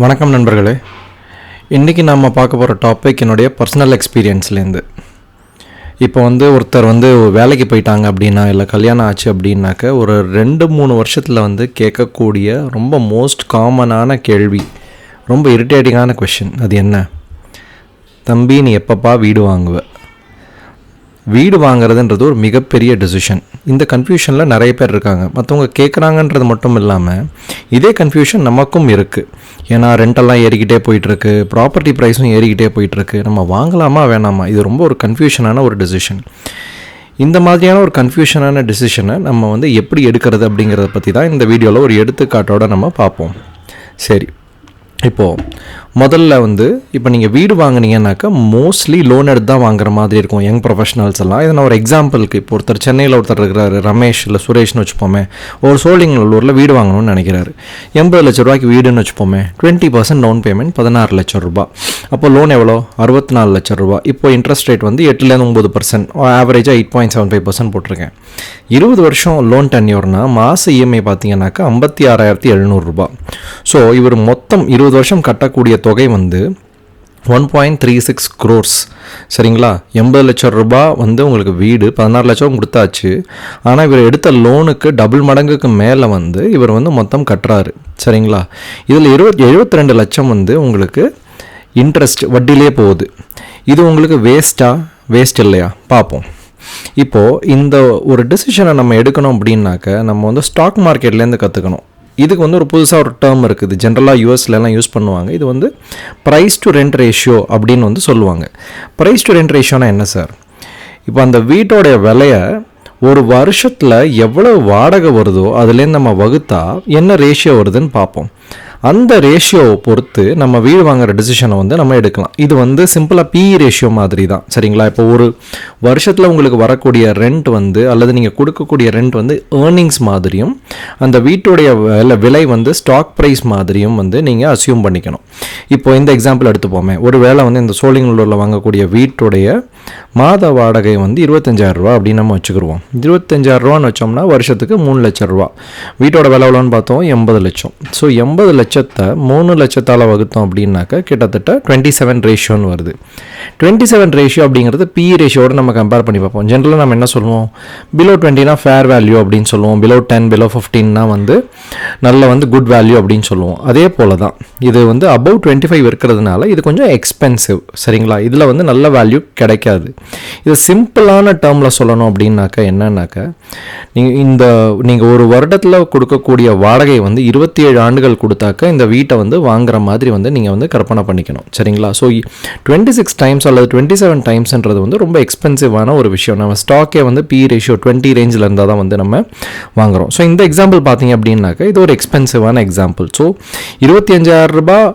வணக்கம் நண்பர்களே. இன்றைக்கி நம்ம பார்க்க போகிற டாபிக் என்னுடைய பர்சனல் எக்ஸ்பீரியன்ஸ்லேருந்து. இப்போ ஒருத்தர் வேலைக்கு போயிட்டாங்க அப்படின்னா, இல்லை கல்யாணம் ஆச்சு அப்படின்னாக்க, ஒரு 2-3 வருஷத்தில் கேட்கக்கூடிய ரொம்ப மோஸ்ட் காமனான கேள்வி, ரொம்ப இரிட்டேட்டிங்கான கொஷின். அது என்ன? தம்பி, நீ எப்பப்பா வீடு வாங்குவ? வீடு வாங்குறதுன்றது ஒரு மிகப்பெரிய டெசிஷன். இந்த கன்ஃபியூஷனில் நிறைய பேர் இருக்காங்க. மற்றவங்க கேட்குறாங்கன்றது மட்டும் இல்லாமல் இதே கன்ஃபியூஷன் நமக்கும் இருக்குது. ஏன்னா ரெண்டெல்லாம் ஏறிக்கிட்டே போயிட்டுருக்கு, ப்ராப்பர்ட்டி ப்ரைஸும் ஏறிக்கிட்டே போயிட்டுருக்கு. நம்ம வாங்கலாமா வேணாமா? இது ரொம்ப ஒரு கன்ஃபியூஷனான ஒரு டெசிஷன். இந்த மாதிரியான ஒரு கன்ஃபியூஷனான டெசிஷனை நம்ம எப்படி எடுக்கிறது அப்படிங்கிறத பற்றி தான் இந்த வீடியோவில் ஒரு எடுத்துக்காட்டோடு நம்ம பார்ப்போம். சரி, இப்போது முதல்ல இப்போ நீங்கள் வீடு வாங்கினீங்கன்னாக்கா மோஸ்ட்லி லோன் எடுத்து தான் வாங்குற மாதிரி இருக்கும் யங் ப்ரொஃபஷனல்ஸ் எல்லாம். இதை நான் ஒரு எக்ஸாம்பிளுக்கு, இப்போ சென்னையில் ஒருத்தர் இருக்கிறாரு, ரமேஷ் இல்லை சுரேஷ்னு வச்சுப்போமே. ஒரு சோழிங்கநல்லூரில் வீடு வாங்கணும்னு நினைக்கிறாரு. 80 லட்ச ரூபாய்க்கு வீடுன்னு வச்சுப்போமே. 20% டவுன் பேமெண்ட் 16 லட்சம் ரூபா. அப்போ லோன் எவ்வளோ? 64 லட்சம் ரூபா. இப்போ இன்ட்ரெஸ்ட் ரேட் 8-9%, ஆவரேஜாக 8.75% போட்டிருக்கேன். 20 வருஷம் லோன் டென்யூர்னா மாத இஎம்ஐ பார்த்தீங்கன்னாக்கா 56,700 ரூபா. ஸோ இவர் மொத்தம் 20 வருஷம் கட்டக்கூடிய தொகை 1.36 crores. சரிங்களா? 80 லட்சம் ரூபா உங்களுக்கு வீடு, 16 லட்சம் கொடுத்தாச்சு. ஆனால் இவர் எடுத்த லோனுக்கு டபுள் மடங்குக்கு மேலே இவர் மொத்தம் கட்டுறாரு. சரிங்களா? இதில் 72 லட்சம் உங்களுக்கு இன்ட்ரெஸ்ட் வட்டிலே போகுது. இது உங்களுக்கு வேஸ்ட் இல்லையா? பார்ப்போம். இப்போது இந்த ஒரு டிசிஷனை நம்ம எடுக்கணும் அப்படின்னாக்க நம்ம ஸ்டாக் மார்க்கெட்லேருந்து கற்றுக்கணும். இதுக்கு ஒரு புதுசாக ஒரு டேர்ம் இருக்குது. ஜென்ரலாக யூஎஸ்லலாம் யூஸ் பண்ணுவாங்க. இது ப்ரைஸ் டு ரெண்ட் ரேஷியோ அப்படின்னு சொல்லுவாங்க. ப்ரைஸ் டு ரெண்ட் ரேஷியோனா என்ன சார்? இப்போ அந்த வீட்டோடைய விலையை ஒரு வருஷத்தில் எவ்வளோ வாடகை வருதோ அதுலேருந்து நம்ம வகுத்தா என்ன ரேஷியோ வருதுன்னு பார்ப்போம். அந்த ரேஷியோவை பொறுத்து நம்ம வீடு வாங்குகிற டிசிஷனை நம்ம எடுக்கலாம். இது சிம்பிளாக பிஇ ரேஷியோ மாதிரி தான். சரிங்களா? இப்போ ஒரு வருஷத்தில் உங்களுக்கு வரக்கூடிய ரெண்ட் அல்லது நீங்கள் கொடுக்கக்கூடிய ரெண்ட் ஏர்னிங்ஸ் மாதிரியும், அந்த வீட்டுடைய விலை ஸ்டாக் ப்ரைஸ் மாதிரியும் நீங்கள் அசியூம் பண்ணிக்கணும். இப்போ இந்த எக்ஸாம்பிள் எடுத்துப்போமே. ஒரு வேளை இந்த சோழிங்கநல்லூரில் வாங்கக்கூடிய வீட்டுடைய மாத வாடகை 25,000 ரூபா அப்படின்னு நம்ம வச்சுக்கிடுவோம். 25,000 ரூபான்னு வச்சோம்னா வருஷத்துக்கு 3 லட்சம் ரூபா. வீட்டோட விலை எவ்வளோன்னு பார்த்தோம்? 80 லட்சம். ஸோ 80 லட்சத்தை 3 லட்சத்தால் வகுத்தோம் அப்படின்னாக்கா கிட்டத்தட்ட 27 ரேஷியோன்னு வருது. 27 ரேஷியோ அப்படிங்கிறது பிஇ ரேஷியோட நம்ம கம்பேர் பண்ணி பார்ப்போம். ஜென்ரலாக நம்ம என்ன சொல்லுவோம்? பிலோ 20னா ஃபேர் வேல்யூ அப்படின்னு சொல்லுவோம். பிலோ 10, பிலோ 15னா நல்ல குட் வேல்யூ அப்படின்னு சொல்லுவோம். அதே போல் தான் இது அபவ் 25 இருக்கிறதுனால இது கொஞ்சம் எக்ஸ்பென்சிவ். சரிங்களா? இதில் நல்ல வேல்யூ கிடைக்காது. இது சிம்பிளான டேர்மில் சொல்லணும் அப்படின்னாக்கா என்னன்னாக்கா, நீங்கள் ஒரு வருடத்தில் கொடுக்கக்கூடிய வாடகை 27 ஆண்டுகள் கொடுத்தாக்க இந்த வீட்டை வாங்குற மாதிரி நீங்கள் கற்பனை பண்ணிக்கணும். சரிங்களா? ஸோ 26 டைம்ஸ் அல்லது 27 டைம்ஸ்ன்றது ரொம்ப எக்ஸ்பென்சிவான ஒரு விஷயம். நம்ம ஸ்டாக்கே பி ரேஷியோ 20 ரேஞ்சில் இருந்தால் தான் நம்ம வாங்குகிறோம். ஸோ இந்த எக்ஸாம்பிள் பார்த்தீங்க அப்படின்னாக்கா இது ஒரு எக்ஸ்பென்சிவான எக்ஸாம்பிள். ஸோ 25,000 ரூபாய்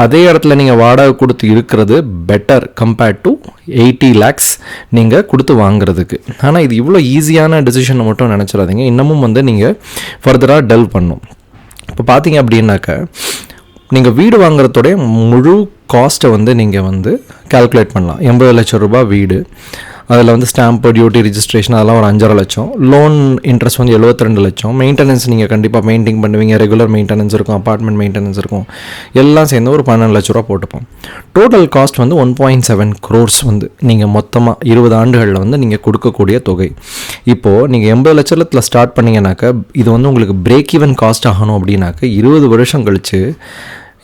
அதே இடத்துல நீங்கள் வாடகை கொடுத்து இருக்கிறது பெட்டர் கம்பேர்ட் டு 80 lakhs நீங்கள் கொடுத்து வாங்குறதுக்கு. ஆனால் இது இவ்வளோ ஈஸியான டெசிஷனை மட்டும் நினச்சிடாதீங்க. இன்னமும் நீங்கள் ஃபர்தராக டெல் பண்ணும். இப்போ பார்த்தீங்க அப்படின்னாக்கா நீங்கள் வீடு வாங்குறதோடைய முழு காஸ்ட்டை நீங்கள் கால்குலேட் பண்ணலாம். 80 லட்சம் ரூபாய் வீடு, அதில் ஸ்டாம்பு, டியூட்டி, ரிஜிஸ்ட்ரேஷன் அதெல்லாம் ஒரு 5.5 லட்சம். லோன் இன்ட்ரெஸ்ட் 72 லட்சம். மெயின்டெனன்ஸ் நீங்கள் கண்டிப்பாக மெயின்டைன் பண்ணுவீங்க. ரெகுலர் மெயின்டெனன்ஸ் இருக்கும், அப்பார்ட்மெண்ட் மெயின்டெனன்ஸ் இருக்கும். எல்லாம் சேர்ந்து ஒரு 12 லட்ச ரூபா போட்டுப்போம். டோட்டல் காஸ்ட் 1.7 crores நீங்கள் மொத்தமாக 20 ஆண்டுகளில் நீங்கள் கொடுக்கக்கூடிய தொகை. இப்போது நீங்கள் 80 லட்சத்தில் ஸ்டார்ட் பண்ணிங்கனாக்கா இது உங்களுக்கு பிரேக் ஈவன் காஸ்ட் ஆகணும் அப்படின்னாக்கா 20 வருஷம் கழித்து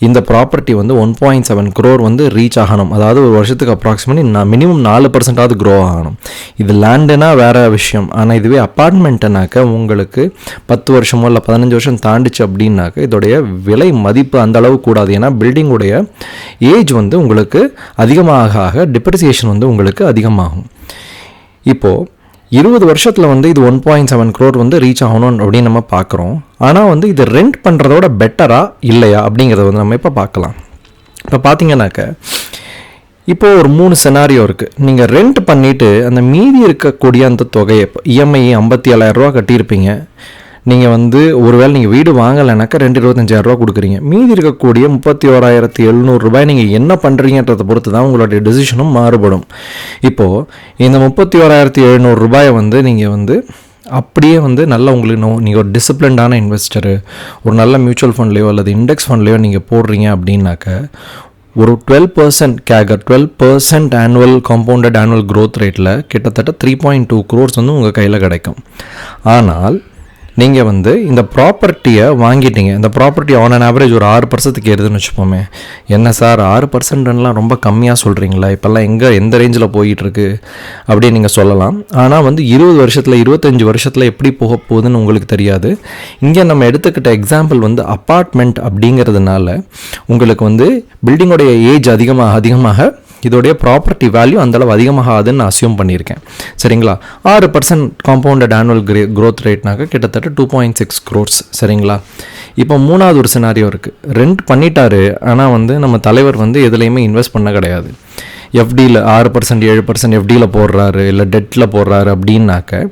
இந்த ப்ராப்பர்ட்டி 1.7 crore ரீச் ஆகணும். அதாவது ஒரு வருஷத்துக்கு அப்ராக்சிமேட்லி மினிமம் 4% க்ரோ ஆகணும். இது லேண்டுனா வேறு விஷயம். ஆனால் இதுவே அப்பார்ட்மெண்ட்டுனாக்கா உங்களுக்கு 10 வருஷமோ இல்லை 15 வருஷம் தாண்டிச்சு அப்படின்னாக்கா இதோடைய விலை மதிப்பு அந்த அளவு கூடாது. ஏன்னா பில்டிங்குடைய ஏஜ் உங்களுக்கு அதிகமாக ஆக டிப்ரிசியேஷன் உங்களுக்கு அதிகமாகும். இப்போது 20 வருஷத்தில் இது 1.7 crore ரீச் ஆகணும் அப்படின்னு நம்ம பார்க்குறோம். ஆனால் இது ரெண்ட் பண்ணுறதோட பெட்டரா இல்லையா அப்படிங்கிறத நம்ம இப்போ பார்க்கலாம். இப்போ பார்த்தீங்கன்னாக்க இப்போது ஒரு 3 செனாரியோ இருக்குது. நீங்கள் ரெண்ட் பண்ணிவிட்டு அந்த மீதி இருக்கக்கூடிய அந்த தொகையை இஎம்ஐ 57,000 ரூபா கட்டியிருப்பீங்க. நீங்கள் ஒருவேளை நீங்கள் வீடு வாங்கலைனாக்கா 25,000 ரூபா கொடுக்குறீங்க. மீதி இருக்கக்கூடிய 31,700 ரூபாய் நீங்கள் என்ன பண்ணுறீங்கன்றதை பொறுத்து தான் உங்களுடைய டெசிஷனும் மாறுபடும். இப்போது இந்த 31,700 ரூபாயை நீங்கள் அப்படியே வந்து நல்லா உங்களுக்கு நீங்கள் ஒரு டிசிப்ளின்டான இன்வெஸ்டரு, ஒரு நல்ல மியூச்சுவல் ஃபண்ட்லேயோ அல்லது இண்டெக்ஸ் ஃபண்ட்லேயோ நீங்கள் போடுறீங்க அப்படின்னாக்க ஒரு 12% கேகர் 12% ஆனுவல் காம்பவுண்டட் ஆனுவல் க்ரோத் ரேட்டில் கிட்டத்தட்ட 3.2 crores வந்து உங்கள் கையில் கிடைக்கும். ஆனால் நீங்கள் வந்து இந்த ப்ராப்பர்ட்டியை வாங்கிட்டீங்க, இந்த ப்ராப்பர்ட்டி ஆன் அன் ஆவரேஜ் ஒரு 6% ஏறுதுன்னு வச்சுப்போமே. என்ன சார் 6%லாம் ரொம்ப கம்மியாக சொல்கிறீங்களா, இப்போல்லாம் எந்த ரேஞ்சில் போயிட்டுருக்கு அப்படின்னு நீங்கள் சொல்லலாம். ஆனால் வந்து 20 வருஷத்தில் 25 வருஷத்தில் எப்படி போக போகுதுன்னு உங்களுக்கு தெரியாது. இங்கே நம்ம எடுத்துக்கிட்ட எக்ஸாம்பிள் வந்து அப்பார்ட்மெண்ட் அப்படிங்கிறதுனால உங்களுக்கு வந்து பில்டிங்கோடைய ஏஜ் அதிகமாக இதோடைய ப்ராப்பர்ட்டி வேல்யூ அந்தளவு அதிகமாகாதுன்னு நான் அசியூம் பண்ணியிருக்கேன். சரிங்களா? 6% காம்பவுண்டட் ஆனுவல் க்ரோத் ரேட்னாக்க கிட்டத்தட்ட 2.6 crores. சரிங்களா? இப்போ மூணாவது ஒரு சினாரியோ இருக்குது. ரெண்ட் பண்ணிட்டாரு, ஆனால் வந்து நம்ம தலைவர் வந்து எதுலேயுமே இன்வெஸ்ட் பண்ண கிடையாது. எஃப்டியில் 6% 7% எஃப்டியில் போடுறாரு, இல்லை டெட்டில் போடுறாரு அப்படின்னாக்க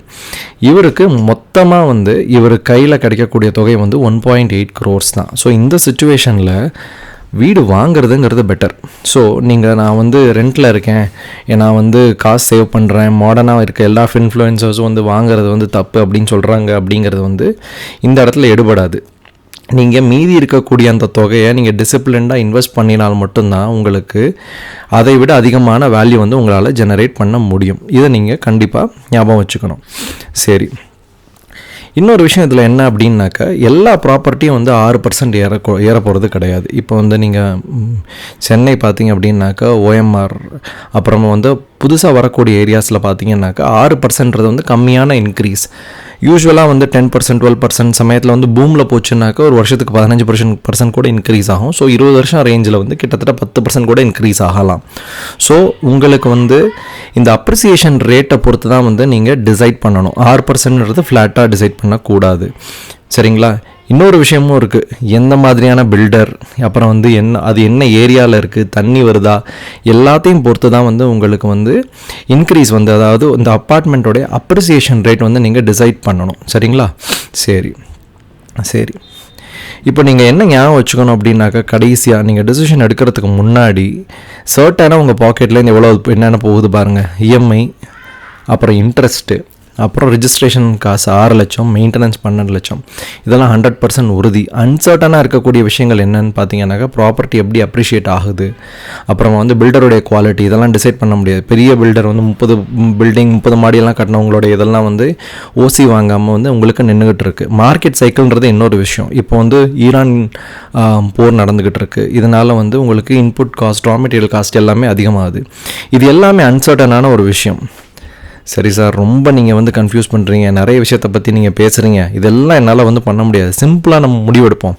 இவருக்கு மொத்தமாக வந்து இவர் கையில் கிடைக்கக்கூடிய தொகை வந்து 1.8 crores தான். ஸோ இந்த சுச்சுவேஷனில் வீடு வாங்குறதுங்கிறது பெட்டர். ஸோ நான் வந்து ரெண்டில் இருக்கேன், நான் வந்து காசு சேவ் பண்ணுறேன், மாடர்னாக இருக்க எல்லா இன்ஃப்ளூயன்சர்ஸும் வந்து வாங்குறது வந்து தப்பு அப்படின்னு சொல்கிறாங்க அப்படிங்கிறது வந்து இந்த இடத்துல எடுபடாது. நீங்கள் மீதி இருக்கக்கூடிய அந்த தொகையை நீங்கள் டிசிப்ளின்டாக இன்வெஸ்ட் பண்ணினால் மட்டும்தான் உங்களுக்கு அதை விட அதிகமான வேல்யூ வந்து உங்களால் ஜெனரேட் பண்ண முடியும். இதை நீங்கள் கண்டிப்பாக ஞாபகம் வச்சுக்கணும். சரி, இன்னொரு விஷயம் இதில் என்ன அப்படின்னாக்கா எல்லா ப்ராப்பர்ட்டியும் வந்து 6% ஏற போகிறது கிடையாது. இப்போ வந்து நீங்கள் சென்னை பார்த்தீங்க அப்படின்னாக்கா OMR, அப்புறமா வந்து புதுசாக வரக்கூடிய ஏரியாஸில் பார்த்தீங்கன்னாக்கா 6%ன்றது வந்து கம்மியான இன்க்ரீஸ். யூஸ்வலாக வந்து 10% 12% சமயத்தில் வந்து பூமில் போச்சுன்னாக்கா ஒரு வருஷத்துக்கு 15% கூட இன்க்ரீஸ் ஆகும். ஸோ 20 வருஷம் ரேஞ்சில் வந்து கிட்டத்தட்ட 10% கூட இன்க்ரீஸ் ஆகலாம். ஸோ உங்களுக்கு வந்து இந்த அப்ரிசியேஷன் ரேட்டை பொறுத்து தான் வந்து நீங்கள் டிசைட் பண்ணணும். 6%ன்றது ஃப்ளாட்டாக டிசைட் பண்ணக்கூடாது. சரிங்களா? இன்னொரு விஷயமும் இருக்குது, எந்த மாதிரியான பில்டர், அப்புறம் வந்து அது என்ன ஏரியாவில் இருக்குது, தண்ணி வருதா, எல்லாத்தையும் பொறுத்து தான் வந்து உங்களுக்கு வந்து இன்க்ரீஸ் வந்து அதாவது இந்த அப்பார்ட்மெண்ட்டோடைய அப்ரிசியேஷன் ரேட் வந்து நீங்கள் டிசைட் பண்ணணும். சரிங்களா? சரி, இப்போ நீங்கள் என்ன ஞாபகம் வச்சுக்கணும் அப்படின்னாக்கா கடைசியாக நீங்கள் டெசிஷன் எடுக்கிறதுக்கு முன்னாடி சர்ட்டான உங்கள் பாக்கெட்லேருந்து எவ்வளோ என்னென்ன போகுது பாருங்கள். இஎம்ஐ, அப்புறம் இன்ட்ரெஸ்ட்டு, அப்புறம் ரிஜிஸ்ட்ரேஷன் காசு 6 லட்சம், மெயின்டெனன்ஸ் 12 லட்சம், இதெல்லாம் 100% உறுதி. அன்சர்டனாக இருக்கக்கூடிய விஷயங்கள் என்னென்னு பார்த்தீங்கன்னாக்கா ப்ராப்பர்ட்டி எப்படி அப்ரிஷியேட் ஆகுது, அப்புறமா வந்து பில்டருடைய குவாலிட்டி, இதெல்லாம் டிசைட் பண்ண முடியாது. பெரிய பில்டர் வந்து 30 மாடியெல்லாம் கட்டினவங்களோட இதெல்லாம் வந்து ஓசி வாங்காமல் வந்து உங்களுக்கு நின்றுக்கிட்டு இருக்குது. மார்க்கெட் சைக்கிள்ன்றது இன்னொரு விஷயம். இப்போ வந்து ஈரான் போர் நடந்துக்கிட்டு இருக்குது. இதனால் வந்து உங்களுக்கு input cost, raw material cost எல்லாமே அதிகமாகுது. இது எல்லாமே அன்சர்டனான ஒரு விஷயம். சரி சார், ரொம்ப நீங்கள் வந்து கன்ஃபியூஸ் பண்ணுறீங்க, நிறைய விஷயத்தை பற்றி நீங்கள் பேசுகிறீங்க, இதெல்லாம் என்னால் வந்து பண்ண முடியாது. சிம்பிளாக நம்ம முடிவெடுப்போம்.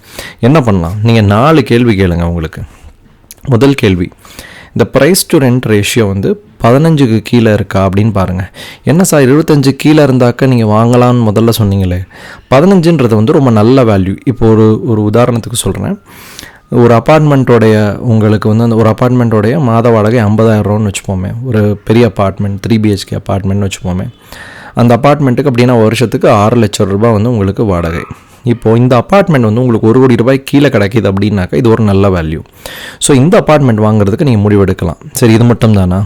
என்ன பண்ணலாம்? நீங்கள் 4 கேள்வி கேளுங்க உங்களுக்கு. முதல் கேள்வி, இந்த ப்ரைஸ் டு ரெண்ட் ரேஷியோ வந்து 15க்கு கீழே இருக்கா அப்படின்னு பாருங்கள். என்ன சார் 25 கீழே இருந்தாக்க நீங்கள் வாங்கலான்னு முதல்ல சொன்னீங்களே, 15ன்றது வந்து ரொம்ப நல்ல வேல்யூ. இப்போ ஒரு உதாரணத்துக்கு சொல்கிறேன். ஒரு அப்பார்ட்மெண்ட்டோடைய உங்களுக்கு வந்து அந்த ஒரு அப்பார்ட்மெண்ட்டோடைய மாத வாடகை 50,000 வச்சுப்போமே. ஒரு பெரிய அப்பார்ட்மெண்ட் 3 BHK அப்பார்ட்மெண்ட்னு வச்சுப்போமே. அந்த அப்பார்ட்மெண்ட்டுக்கு அப்படின்னா வருஷத்துக்கு 6 லட்சம் ரூபாய் வந்து உங்களுக்கு வாடகை. இப்போது இந்த அப்பார்ட்மெண்ட் வந்து உங்களுக்கு 1 கோடி ரூபாய் கீழே கிடைக்கிது அப்படின்னாக்கா இது ஒரு நல்ல வேல்யூ. ஸோ இந்த அப்பார்ட்மெண்ட் வாங்குறதுக்கு நீங்கள் முடிவெடுக்கலாம். சரி, இது மட்டும் தானா?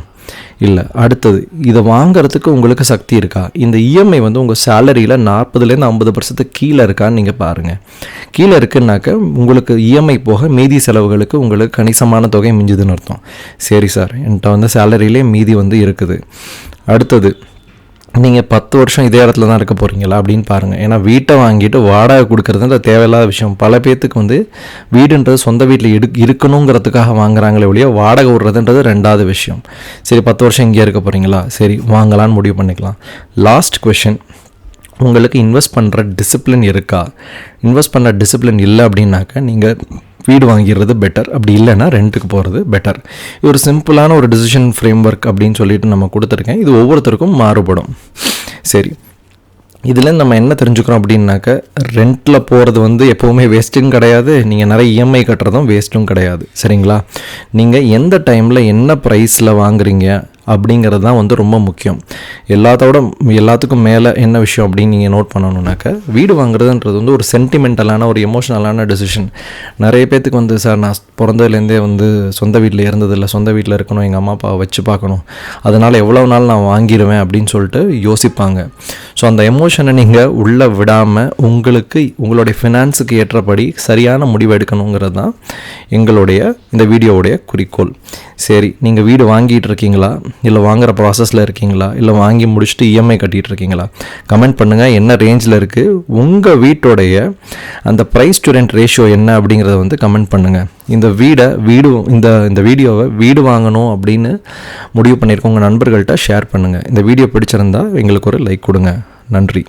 இல்லை. அடுத்தது, இதை வாங்கிறதுக்கு உங்களுக்கு சக்தி இருக்கா? இந்த இஎம்ஐ வந்து உங்கள் சேலரியில் 40% 50% கீழே இருக்கான்னு நீங்கள் பாருங்கள். கீழே இருக்குன்னாக்க உங்களுக்கு இஎம்ஐ போக மீதி செலவுகளுக்கு உங்களுக்கு கணிசமான தொகை மிஞ்சுதுன்னு அர்த்தம். சரி சார், என்கிட்ட வந்து சேலரியிலே மீதி வந்து இருக்குது. அடுத்தது, நீங்கள் 10 வருஷம் இதே இடத்துல தான் இருக்க போகிறீங்களா அப்படின்னு பாருங்கள். ஏன்னா வீட்டை வாங்கிட்டு வாடகை கொடுக்குறதுன்ற தேவையில்லாத விஷயம். பல பேர்த்துக்கு வந்து வீடுன்றது சொந்த வீட்டில் இருக்கணுங்கிறதுக்காக வாங்குறாங்களே ஒழிய வாடகை விடுறதுன்றது 2வது விஷயம். சரி, 10 வருஷம் இங்கே இருக்க போகிறீங்களா? சரி, வாங்கலான்னு முடிவு பண்ணிக்கலாம். லாஸ்ட் கொஷின், உங்களுக்கு இன்வெஸ்ட் பண்ணுற டிசிப்ளின் இருக்கா? இன்வெஸ்ட் பண்ணுற டிசிப்ளின் இல்லை அப்படின்னாக்கா நீங்கள் வீடு வாங்கிடுறது பெட்டர். அப்படி இல்லைன்னா ரெண்ட்டுக்கு போகிறது பெட்டர். இது ஒரு சிம்பிளான ஒரு டிசிஷன் ஃப்ரேம் ஒர்க் அப்படின்னு சொல்லிட்டு நம்ம கொடுத்துருக்கேன். இது ஒவ்வொருத்தருக்கும் மாறுபடும். சரி, இதில் நம்ம என்ன தெரிஞ்சுக்கிறோம் அப்படின்னாக்க ரெண்டில் போகிறது வந்து எப்போவுமே வேஸ்ட்டும் கிடையாது, நீங்கள் நிறைய இஎம்ஐ கட்டுறதும் வேஸ்ட்டும் கிடையாது. சரிங்களா? நீங்கள் எந்த டைமில் என்ன ப்ரைஸில் வாங்குறீங்க அப்படிங்கிறது தான் வந்து ரொம்ப முக்கியம். எல்லாத்துக்கும் மேலே என்ன விஷயம் அப்படின்னு நீங்கள் நோட் பண்ணணுன்னாக்க, வீடு வாங்குறதுன்றது வந்து ஒரு சென்டிமெண்டலான ஒரு எமோஷ்னலான டெசிஷன். நிறைய பேர்த்துக்கு வந்து சார் நான் பிறந்ததுலேருந்தே வந்து சொந்த வீட்டில் இருந்ததில்லை, சொந்த வீட்டில் இருக்கணும், எங்கள் அம்மா அப்பாவை வச்சு பார்க்கணும், அதனால் எவ்வளோ நாள் நான் வாங்கிடுவேன் அப்படின்னு சொல்லிட்டு யோசிப்பாங்க. ஸோ அந்த எமோஷனை நீங்கள் உள்ளே விடாமல் உங்களுடைய ஃபினான்ஸுக்கு ஏற்றபடி சரியான முடிவு எடுக்கணுங்கிறது தான் எங்களுடைய இந்த வீடியோவுடைய குறிக்கோள். சரி, நீங்கள் வீடு வாங்கிட்டு இருக்கீங்களா, இல்லை வாங்குகிற ப்ராசஸில் இருக்கீங்களா, இல்லை வாங்கி முடிச்சுட்டு இஎம்ஐ கட்டிகிட்டு இருக்கீங்களா? கமெண்ட் பண்ணுங்கள், என்ன ரேஞ்சில் இருக்குது, உங்கள் வீட்டோடைய அந்த ப்ரைஸ் டு ரெண்ட் ரேஷியோ என்ன அப்படிங்கிறத வந்து கமெண்ட் பண்ணுங்கள். இந்த வீடியோவை வீடு வாங்கணும் அப்படின்னு முடிவு பண்ணியிருக்கோம் உங்கள் நண்பர்கள்ட்ட ஷேர் பண்ணுங்கள். இந்த வீடியோ பிடிச்சிருந்தா எங்களுக்கு ஒரு லைக் கொடுங்க. நன்றி.